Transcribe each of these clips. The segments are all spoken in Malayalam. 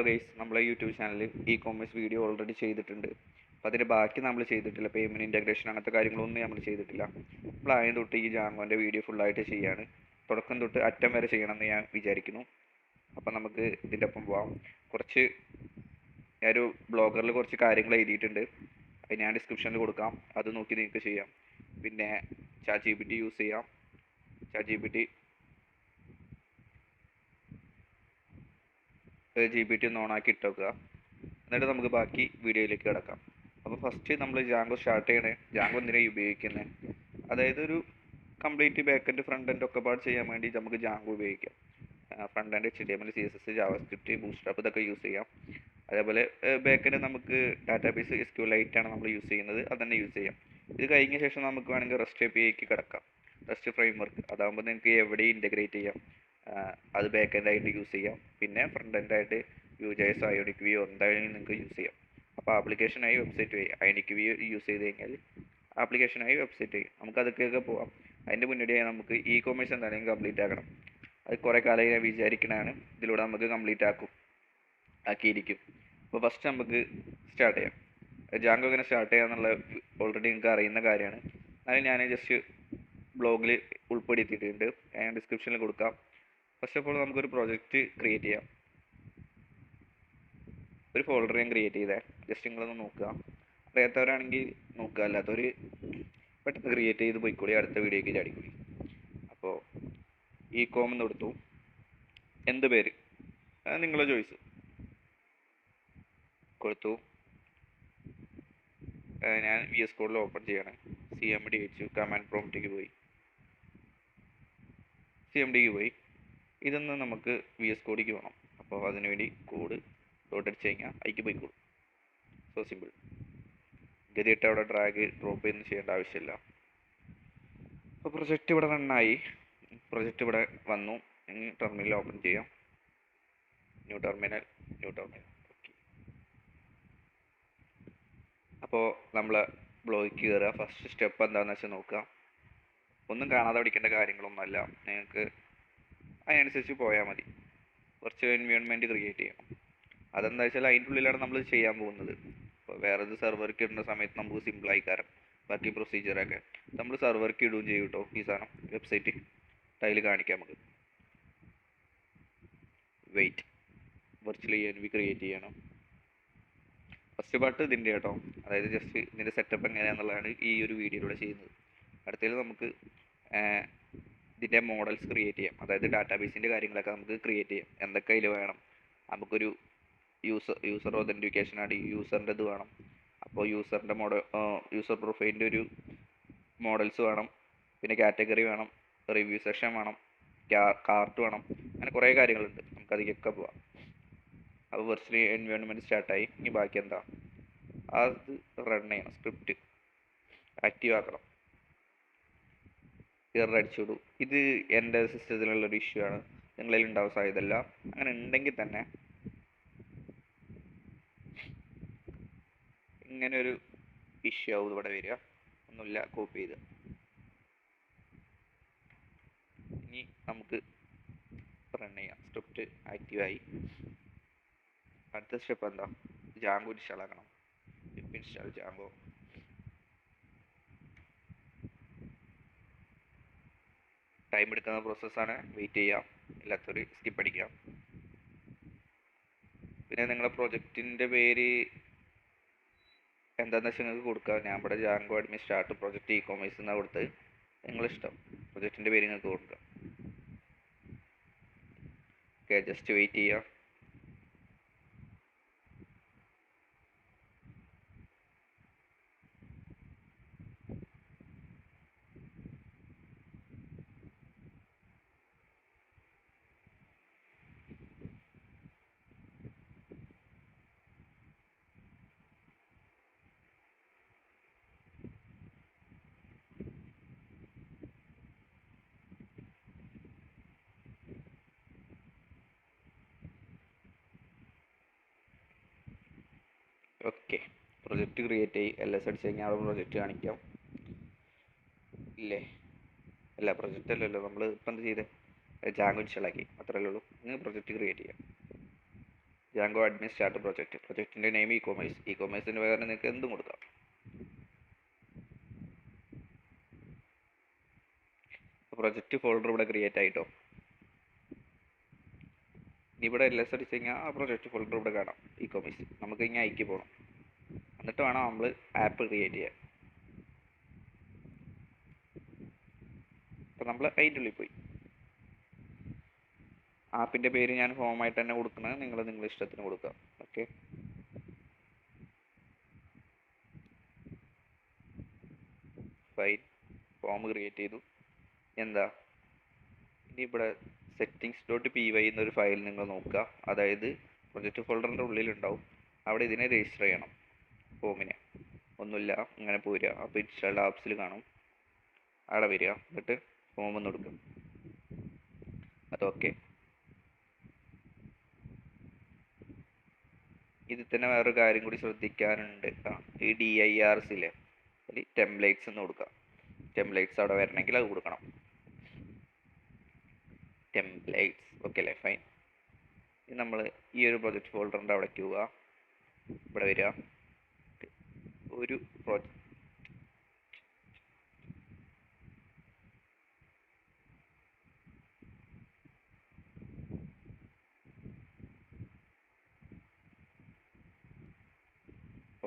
ഗൈസ്, നമ്മളെ യൂട്യൂബ് ചാനലിൽ ഇ-കോമേഴ്സ് വീഡിയോ ഓൾറെഡി ചെയ്തിട്ടുണ്ട്. അപ്പോൾ അതിൻ്റെ ബാക്കി നമ്മൾ ചെയ്തിട്ടില്ല. പേയ്മെൻറ്റ് ഇൻ്റഗ്രേഷൻ അങ്ങനത്തെ കാര്യങ്ങളൊന്നും നമ്മൾ ചെയ്തിട്ടില്ല. നമ്മൾ ആദ്യം തൊട്ട് ഈ ജാങ്കോൻ്റെ വീഡിയോ ഫുള്ളായിട്ട് ചെയ്യാണ്. തുടക്കം തൊട്ട് അറ്റം വരെ ചെയ്യണമെന്ന് ഞാൻ വിചാരിക്കുന്നു. അപ്പം നമുക്ക് ഇതിൻ്റെ ഒപ്പം പോവാം. കുറച്ച് ഞാനൊരു ബ്ലോഗറിൽ കുറച്ച് കാര്യങ്ങൾ എഴുതിയിട്ടുണ്ട്. അത് ഞാൻ ഡിസ്ക്രിപ്ഷനിൽ കൊടുക്കാം. അത് നോക്കി നിങ്ങൾക്ക് ചെയ്യാം. പിന്നെ ചാറ്റ് GPT യൂസ് ചെയ്യാം. ചാറ്റ് GPT ഒന്ന് ഓണാക്കി ഇട്ട് വെക്കുക. എന്നിട്ട് നമുക്ക് ബാക്കി വീഡിയോയിലേക്ക് കിടക്കാം. അപ്പോൾ ഫസ്റ്റ് നമ്മൾ ജാങ്കോ സ്റ്റാർട്ട് ചെയ്യണേ. ജാങ്കോ എന്തിനാണ് ഉപയോഗിക്കുന്നത്? അതായത് ഒരു complete back end front end ഒക്കെ പാട് ചെയ്യാൻ വേണ്ടി നമുക്ക് ജാങ്കോ ഉപയോഗിക്കാം. Front end HTML CSS JavaScript bootstrap ഇതൊക്കെ യൂസ് ചെയ്യാം. അതേപോലെ ബാക്ക് എൻഡ് നമുക്ക് ഡാറ്റാബേസ് SQLite ആണ് നമ്മൾ യൂസ് ചെയ്യുന്നത്. അത് തന്നെ യൂസ് ചെയ്യാം. ഇത് കഴിഞ്ഞ ശേഷം നമുക്ക് വേണമെങ്കിൽ REST APIക്ക് കിടക്കാം. REST ഫ്രെയിംവർക്ക് അതാകുമ്പോൾ നിങ്ങൾക്ക് എവിടെയും ഇൻ്റഗ്രേറ്റ് ചെയ്യാം. അത് ബാക്ക് എൻഡ് ആയിട്ട് യൂസ് ചെയ്യാം. പിന്നെ ഫ്രണ്ട് എൻഡ് ആയിട്ട് Vue.js Ionic Vue എന്തായാലും നിങ്ങൾക്ക് യൂസ് ചെയ്യാം. അപ്പോൾ ആപ്ലിക്കേഷനായി വെബ്സൈറ്റ് വഴി Ionic Vue യൂസ് ചെയ്ത് കഴിഞ്ഞാൽ ആപ്ലിക്കേഷനായി വെബ്സൈറ്റ് വഴി നമുക്ക് അതൊക്കെ പോവാം. അതിൻ്റെ മുന്നോടിയായി നമുക്ക് ഇ-കോമേഴ്സ് എന്തായാലും കംപ്ലീറ്റ് ആക്കണം. അത് കുറേ കാലമായി ഞാൻ വിചാരിക്കണതാണ്. ഇതിലൂടെ നമുക്ക് കംപ്ലീറ്റ് ആക്കിയിരിക്കും. അപ്പോൾ ഫസ്റ്റ് നമുക്ക് സ്റ്റാർട്ട് ചെയ്യാം. ജാങ്കോ എങ്ങനെ സ്റ്റാർട്ട് ചെയ്യാന്നുള്ള ഓൾറെഡി നിങ്ങൾക്ക് അറിയുന്ന കാര്യമാണ്. എന്നാലും ഞാൻ ജസ്റ്റ് ബ്ലോഗിൽ ഉൾപ്പെടുത്തിയിട്ടുണ്ട്. ഞാൻ ഡിസ്ക്രിപ്ഷനിൽ കൊടുക്കാം. ഫസ്റ്റ് ഓഫ് ഓൾ നമുക്കൊരു പ്രോജക്റ്റ് ക്രിയേറ്റ് ചെയ്യാം. ഒരു ഫോൾഡർ ഞാൻ ക്രിയേറ്റ് ചെയ്തേ. ജസ്റ്റ് നിങ്ങളൊന്ന് നോക്കുക. അറിയാത്തവരാണെങ്കിൽ നോക്കുക, അല്ലാത്തവർ പെട്ടെന്ന് ക്രിയേറ്റ് ചെയ്ത് പോയിക്കോളി. അടുത്ത വീഡിയോയ്ക്ക് ചാടിക്കോളി. അപ്പോൾ ഇ-കോം എന്ന് കൊടുത്തു. എന്ത് പേര് നിങ്ങളുടെ ചോയ്സ് കൊടുത്തു. ഞാൻ VS Codeൽ ഓപ്പൺ ചെയ്യണം. CMD വെച്ചു. കമാൻഡ് പ്രോംപ്റ്റിലേക്ക് പോയി. ഇതൊന്ന് നമുക്ക് VS Codeലേക്ക് വേണം. അപ്പോൾ അതിനുവേണ്ടി കോഡ് ഡോട്ട് അടിച്ച് കഴിഞ്ഞാൽ അതിലേക്ക് പോയിക്കോളും. So simple. ഗതിയിട്ട് അവിടെ ഡ്രാഗ് ഡ്രോപ്പ് ചെയ്യുന്ന ചെയ്യേണ്ട ആവശ്യമില്ല. അപ്പോൾ പ്രൊജക്റ്റ് ഇവിടെ റണ്ണായി. പ്രൊജക്റ്റ് ഇവിടെ വന്നു. ഇനി ടെർമിനൽ ഓപ്പൺ ചെയ്യാം. New terminal. ഓക്കെ. അപ്പോൾ നമ്മൾ ബ്ലോഗിൽ കയറുക. ഫസ്റ്റ് സ്റ്റെപ്പ് എന്താണെന്ന് വെച്ചാൽ നോക്കുക. ഒന്നും കാണാതെ പഠിക്കേണ്ട കാര്യങ്ങളൊന്നുമല്ല. നിങ്ങൾക്ക് അതിനനുസരിച്ച് പോയാൽ മതി. കുറച്ച് എൻവയോൺമെൻറ്റ് ക്രിയേറ്റ് ചെയ്യണം. അതെന്താ വെച്ചാൽ അതിൻ്റെ ഉള്ളിലാണ് നമ്മൾ ചെയ്യാൻ പോകുന്നത്. ഇപ്പോൾ വേറൊരു സെർവർക്ക് ഇടുന്ന സമയത്ത് നമുക്ക് സിമ്പിളായി കാരണം ബാക്കി പ്രൊസീജിയറൊക്കെ നമ്മൾ സെർവർക്ക് ഇടുകയും ചെയ്യും കേട്ടോ. ഈ സാധനം വെബ്സൈറ്റ് അതിൽ കാണിക്കാം നമുക്ക്. വെയിറ്റ്. വെർച്വലി ENV ക്രിയേറ്റ് ചെയ്യണം. ഫസ്റ്റ് പാർട്ട് ഇതിൻ്റെ കേട്ടോ. അതായത് ജസ്റ്റ് ഇതിൻ്റെ സെറ്റപ്പ് എങ്ങനെയാണെന്നുള്ളതാണ് ഈ ഒരു വീഡിയോയിലൂടെ ചെയ്യുന്നത്. അടുത്തതിൽ നമുക്ക് ഇതിൻ്റെ മോഡൽസ് ക്രിയേറ്റ് ചെയ്യാം. അതായത് ഡാറ്റാബേസിൻ്റെ കാര്യങ്ങളൊക്കെ നമുക്ക് ക്രിയേറ്റ് ചെയ്യാം. എന്തൊക്കെ അതിൽ വേണം? നമുക്കൊരു യൂസർ ഒതൻറ്റിഫിക്കേഷൻ ആണ്. യൂസറിൻ്റെ ഇത് വേണം. അപ്പോൾ യൂസറിൻ്റെ യൂസർ പ്രൊഫൈലിൻ്റെ ഒരു മോഡൽസ് വേണം. പിന്നെ കാറ്റഗറി വേണം. റിവ്യൂ സെക്ഷൻ വേണം. കാർട്ട് വേണം. അങ്ങനെ കുറേ കാര്യങ്ങളുണ്ട്. നമുക്കതിലേക്ക് പോവാം. അപ്പോൾ വെർച്വലി എൻവയോൺമെൻറ്റ് സ്റ്റാർട്ടായി. ഇനി ബാക്കി എന്താ? അത് റൺ ചെയ്യണം. സ്ക്രിപ്റ്റ് ആക്റ്റീവ് ആക്കണം. എറർ അടിച്ചുവിടും. ഇത് എൻ്റെ സിസ്റ്റത്തിലുള്ളൊരു ഇഷ്യൂ ആണ്. നിങ്ങളിൽ ഉണ്ടാവാൻ സാധ്യതയില്ല. അങ്ങനെ ഉണ്ടെങ്കിൽ തന്നെ ഇങ്ങനെ ഒരു ഇഷ്യൂ ആവും ഇവിടെ വരിക. ഒന്നുമില്ല, കോപ്പി ചെയ്ത്. ഇനി നമുക്ക് റൺ ചെയ്യാം. സ്ക്രിപ്റ്റ് ആക്റ്റീവായി. അടുത്ത സ്റ്റെപ്പ് എന്താ? ജാങ്കോ ഇൻസ്റ്റാൾ ആക്കണം. Pip install Django. ടൈം എടുക്കുന്ന പ്രോസസ്സാണ്. വെയിറ്റ് ചെയ്യാം. എല്ലാത്തൊരു സ്കിപ്പ് അടിക്കാം. പിന്നെ നിങ്ങളുടെ പ്രൊജക്റ്റിൻ്റെ പേര് എന്താണെന്ന് വെച്ചാൽ നിങ്ങൾക്ക് കൊടുക്കാം. ഞാൻ ഇവിടെ Django admin start project ecommerce എന്നാണ് കൊടുത്തത്. നിങ്ങളിഷ്ടം പ്രൊജക്റ്റിൻ്റെ പേര് നിങ്ങൾക്ക് കൊടുക്കാം. ഓക്കെ, ജസ്റ്റ് വെയിറ്റ് ചെയ്യാം. ഓക്കെ, പ്രൊജക്റ്റ് ക്രിയേറ്റ് ചെയ്യും. LS അടിച്ച് കഴിഞ്ഞാൽ അവിടെ പ്രൊജക്റ്റ് കാണിക്കാം. ഇല്ലേ? അല്ല, പ്രൊജക്റ്റ് അല്ലല്ലോ. നമ്മൾ ഇപ്പം എന്ത് ചെയ്തേ? ജാങ്കോ ഇൻസ്റ്റാൾ ആക്കി. അത്രയല്ലേ ഉള്ളൂ. നിങ്ങൾ പ്രൊജക്റ്റ് ക്രിയേറ്റ് ചെയ്യാം. Django admin start project. പ്രൊജക്റ്റിൻ്റെ നെയിം ഇ കോമേഴ്സ്. ഇ കോമേഴ്സിന് പകരം നിങ്ങൾക്ക് എന്തും കൊടുക്കാം. പ്രൊജക്റ്റ് ഫോൾഡർ ഇവിടെ ക്രിയേറ്റ് ആയിട്ടോ. ഇനി ഇവിടെ LS അടിച്ച് കഴിഞ്ഞാൽ ആ പ്രൊജക്റ്റ് ഫോൾഡർ ഇവിടെ കാണാം, ഇ കോമേഴ്സ്. നമുക്ക് ഇനി അയക്കി പോകണം. എന്നിട്ട് വേണം നമ്മൾ ആപ്പ് ക്രിയേറ്റ് ചെയ്യാൻ. അപ്പം നമ്മൾ അതിൻ്റെ ഉള്ളിൽ പോയി. ആപ്പിൻ്റെ പേര് ഞാൻ ഹോമായിട്ട് തന്നെ കൊടുക്കുന്നത്, നിങ്ങളുടെ ഇഷ്ടത്തിന് കൊടുക്കുക. Okay, fine. ഫോം ക്രിയേറ്റ് ചെയ്തു. എന്താ ഇനി ഇവിടെ settings.py എന്നൊരു ഫയൽ നിങ്ങൾ നോക്കുക. അതായത് പ്രൊജക്റ്റ് ഫോൾഡറിൻ്റെ ഉള്ളിലുണ്ടാവും. അവിടെ ഇതിനെ രജിസ്റ്റർ ചെയ്യണം, ഫോമിനെ. ഒന്നുമില്ല, ഇങ്ങനെ പോരുക. അപ്പോൾ ഇൻസ്റ്റാൾഡ് ആപ്സിൽ കാണും, അവിടെ വരിക. എന്നിട്ട് ഫോം ഒന്ന് കൊടുക്കും. അതൊക്കെ ഇതിൽ തന്നെ വേറൊരു കാര്യം കൂടി ശ്രദ്ധിക്കാനുണ്ട്. ഈ DIRസിലെ അതിൽ ടെംപ്ലേറ്റ്സ് എന്ന് കൊടുക്കുക. ടെംപ്ലേറ്റ്സ് അവിടെ വരണമെങ്കിൽ അത് കൊടുക്കണം. ടെംപ്ലേറ്റ്സ് ഓക്കെ അല്ലേ, ഫൈൻ. ഇനി നമ്മൾ ഈ ഒരു പ്രൊജക്റ്റ് ഫോൾഡറിൻ്റെ അവിടേക്ക് പോവുക. ഇവിടെ വരിക. ഒരു പ്രൊജക്റ്റ്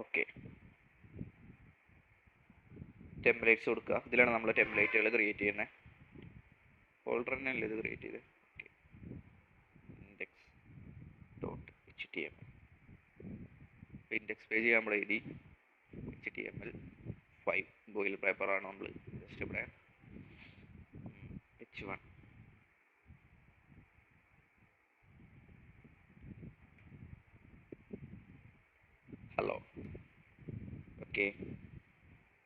ഓക്കെ, ടെംപ്ലേറ്റ്സ് കൊടുക്കുക. ഇതിലാണ് നമ്മൾ ടെംപ്ലേറ്റുകൾ ക്രിയേറ്റ് ചെയ്യുന്നത്. ഫോൾഡർ തന്നെയല്ലേ ഇത് ക്രിയേറ്റ് ചെയ്ത്. Okay, index.html. ഇൻഡെക്സ് പേജ് നമ്മൾ എഴുതി. HTML5 ബോയിൽ പേപ്പറാണ് നമ്മൾ ജസ്റ്റ് ഇവിടെ H1. ഹലോ. ഓക്കെ,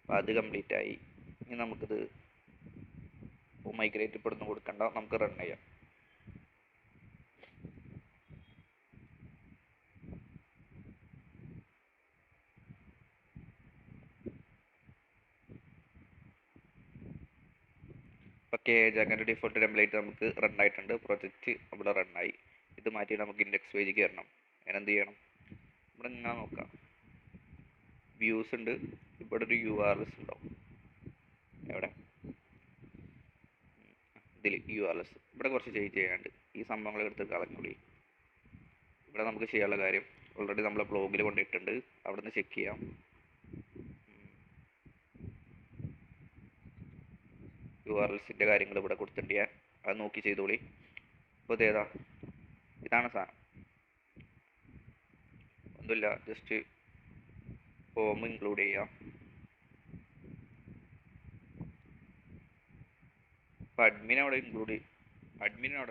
അപ്പോൾ അത് കംപ്ലീറ്റ് ആയി. ഇനി നമുക്കിത് മൈഗ്രേറ്റ് ഇപ്പെടുന്ന് കൊടുക്കണ്ട, നമുക്ക് റൺ ചെയ്യാം. ഓക്കെ, ജാങ്കോൻ്റെ ഡിഫോൾട്ട് ടെംപ്ലേറ്റ് നമുക്ക് റൺ ആയിട്ടുണ്ട്. പ്രൊജക്റ്റ് ഇവിടെ റണ്ണായി. ഇത് മാറ്റിയിട്ട് നമുക്ക് ഇൻഡെക്സ് പേജ് കയറണം. അങ്ങനെ എന്ത് ചെയ്യണം? ഇവിടെ ഇങ്ങനെ നോക്കാം, വ്യൂസ് ഉണ്ട്. ഇവിടെ ഒരു URLs ഉണ്ടാവും. എവിടെ? ഇതിൽ URLs. ഇവിടെ കുറച്ച് ചേഞ്ച് ചെയ്യാണ്ട് ഈ സംഭവങ്ങൾ എടുത്ത് കളഞ്ഞോളി. ഇവിടെ നമുക്ക് ചെയ്യാനുള്ള കാര്യം ഓൾറെഡി നമ്മൾ ബ്ലോഗിൽ കൊണ്ടിട്ടുണ്ട്. അവിടെ നിന്ന് ചെക്ക് ചെയ്യാം. URLസിൻ്റെ കാര്യങ്ങൾ ഇവിടെ കൊടുത്തിട്ടുണ്ട്. ഞാൻ അത് നോക്കി ചെയ്തോളി. അപ്പോൾ ഇതേതാ, ഇതാണ് സാധനം. ഒന്നുമില്ല, ജസ്റ്റ് ഫോം ഇൻക്ലൂഡ് ചെയ്യാം. അപ്പോൾ അഡ്മിൻ അവിടെ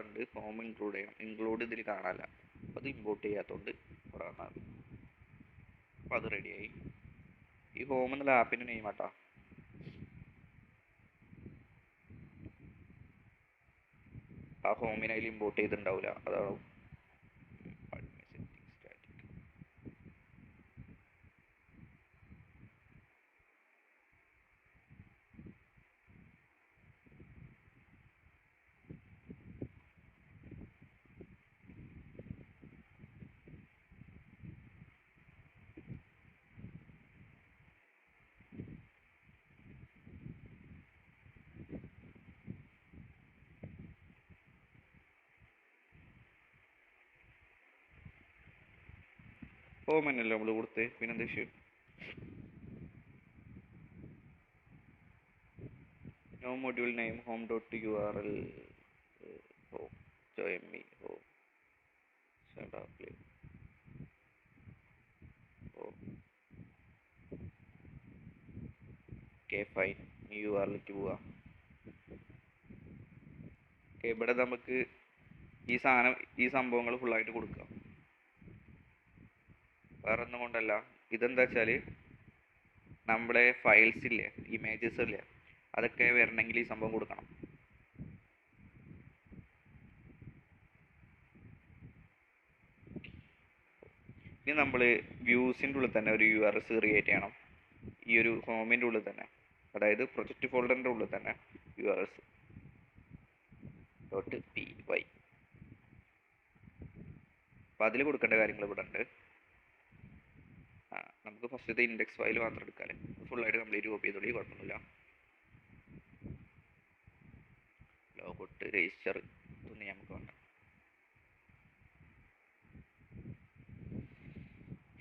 ഉണ്ട്. ഫോം ഇൻക്ലൂഡ് ചെയ്യാം. ഇൻക്ലൂഡ് ഇതിൽ കാണാനില്ല, അപ്പോൾ അത് ഇമ്പോർട്ട് ചെയ്യാത്തതുകൊണ്ട് ഇവിടെ വന്നാൽ മതി. അപ്പോൾ അത് റെഡിയായി. ഈ ഹോം എന്നുള്ള ആപ്പിൻ്റെ നെയിം ആട്ടാ. ആ ഹോമിനെ അതിൽ ഇമ്പോർട്ട് ചെയ്തിട്ടുണ്ടാവില്ല, അതാണ്. ഹോം തന്നെയല്ലേ നമ്മൾ കൊടുത്ത്, പിന്നെന്താ issue? No module name home.url home join me home set up play home. Okay, fine. URLക്ക് പോവാ. ഇവിടെ നമുക്ക് ഈ സംഭവങ്ങൾ ഫുള്ളായിട്ട് കൊടുക്കാം. വേറെ ഒന്നും കൊണ്ടല്ല, ഇതെന്താ വെച്ചാൽ നമ്മുടെ ഫയൽസ് ഇല്ലേ, ഇമേജസ് ഇല്ലേ, അതൊക്കെ വരണമെങ്കിൽ ഈ സംഭവം കൊടുക്കണം. ഇനി നമ്മൾ വ്യൂസിൻ്റെ ഉള്ളിൽ തന്നെ ഒരു URLs ക്രിയേറ്റ് ചെയ്യണം. ഈ ഒരു ഹോമിൻ്റെ ഉള്ളിൽ തന്നെ, അതായത് പ്രൊജക്റ്റ് ഫോൾഡറിൻ്റെ ഉള്ളിൽ തന്നെ URLs.py. അപ്പോൾ അതിൽ കൊടുക്കേണ്ട കാര്യങ്ങൾ ഇവിടെ ഉണ്ട്. നമുക്ക് ഫസ്റ്റത്തെ ഇൻഡെക്സ് ഫയൽ മാത്രം എടുക്കാമല്ലേ, ഫുള്ളായിട്ട് കംപ്ലീറ്റ് കോപ്പി ചെയ്തോളി, കുഴപ്പമൊന്നുമില്ല. ലോഗൗട്ട് രജിസ്റ്റർ ഇതൊന്നും നമുക്ക് വേണ്ട.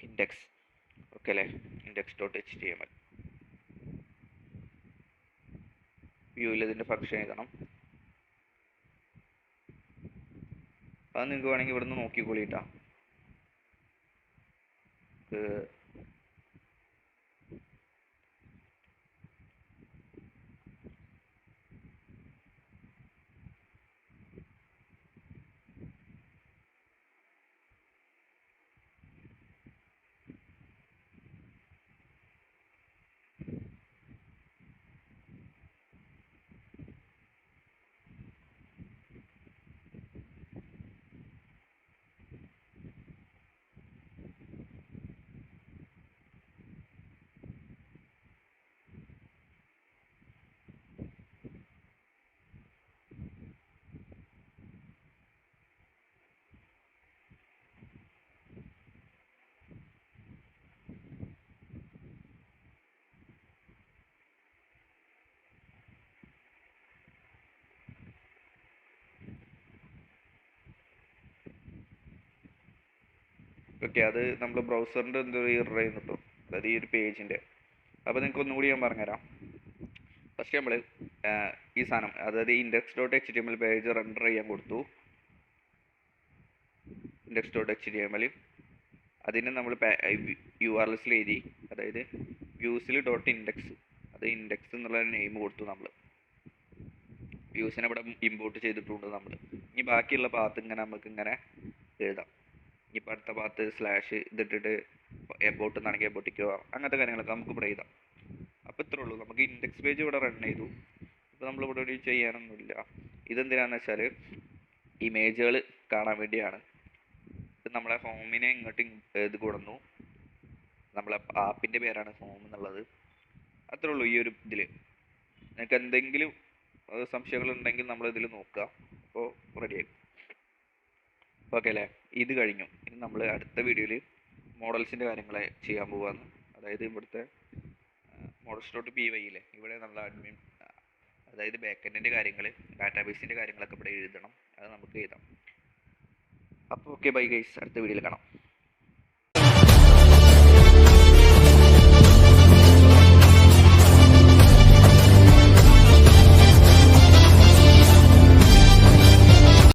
ഇൻഡെക്സ് ഓക്കെ അല്ലേ, index.html വ്യൂവിൽ ഇതിൻ്റെ ഫംഗ്ഷൻ എഴുതണം. അത് നിങ്ങൾക്ക് വേണമെങ്കിൽ ഇവിടെ നിന്ന് നോക്കിക്കോളിട്ടാ. ഓക്കെ, അത് നമ്മൾ ബ്രൗസറിൻ്റെ എന്തോ എറർ ചെയ്യുന്നു കേട്ടോ, അതായത് ഈ ഒരു പേജിൻ്റെ. അപ്പോൾ നിങ്ങൾക്ക് ഒന്നും കൂടി ഞാൻ പറഞ്ഞുതരാം. ഫസ്റ്റ് നമ്മൾ ഈ സാധനം, അതായത് index.html പേജ് റെൻഡർ ചെയ്യാൻ കൊടുത്തു. index.html അതിന് നമ്മൾ URLs എഴുതി, അതായത് വ്യൂസിൽ .index, അത് ഇൻഡെക്സ് എന്നുള്ള നെയിം കൊടുത്തു നമ്മൾ. വ്യൂസിനെ ഇവിടെ ഇമ്പോർട്ട് ചെയ്തിട്ടുണ്ട് നമ്മൾ. ഇനി ബാക്കിയുള്ള പാത്ത് ഇങ്ങനെ നമുക്ക് ഇങ്ങനെ എഴുതാം. ഇനിയിപ്പോൾ അടുത്ത പാത്ത് സ്ലാഷ് ഇതിട്ടിട്ട് എബോട്ട് എന്നാണെങ്കിൽ എബോട്ടിക്കോ അങ്ങനത്തെ കാര്യങ്ങളൊക്കെ നമുക്ക് ഇവിടെ എഴുതാം. അപ്പോൾ ഇത്രേ ഉള്ളൂ, നമുക്ക് ഇൻഡെക്സ് പേജ് ഇവിടെ റൺ ചെയ്തു. ഇപ്പോൾ നമ്മളിവിടെ ഒരു ചെയ്യാനൊന്നുമില്ല. ഇതെന്തിനാന്ന് വെച്ചാൽ ഇമേജുകൾ കാണാൻ വേണ്ടിയാണ്. ഇത് നമ്മളെ ഹോമിനെ ഇങ്ങോട്ട് ഇത് കൊടുന്നു, നമ്മളെ ആപ്പിൻ്റെ പേരാണ് ഹോം എന്നുള്ളത്. അത്രേ ഉള്ളൂ ഈ ഒരു ഇതിൽ. നിങ്ങൾക്ക് എന്തെങ്കിലും സംശയങ്ങളുണ്ടെങ്കിൽ നമ്മൾ ഇതിൽ നോക്കുക. അപ്പോൾ റെഡിയായി. ഓക്കെ അല്ലേ, ഇത് കഴിഞ്ഞു. ഇനി നമ്മൾ അടുത്ത വീഡിയോയിൽ മോഡൽസിൻ്റെ കാര്യങ്ങളെ ചെയ്യാൻ പോവാന്ന്. അതായത് ഇവിടുത്തെ models.py ഇല്ലേ, ഇവിടെ നമ്മൾ അഡ്മിൻ, അതായത് ബാക്കെൻഡിൻ്റെ കാര്യങ്ങൾ, ഡാറ്റാബേസിൻ്റെ കാര്യങ്ങളൊക്കെ ഇവിടെ എഴുതണം. അത് നമുക്ക് എഴുതാം. അപ്പോൾ ഓക്കെ, ബൈ ഗൈസ്, അടുത്ത വീഡിയോയിൽ കാണാം.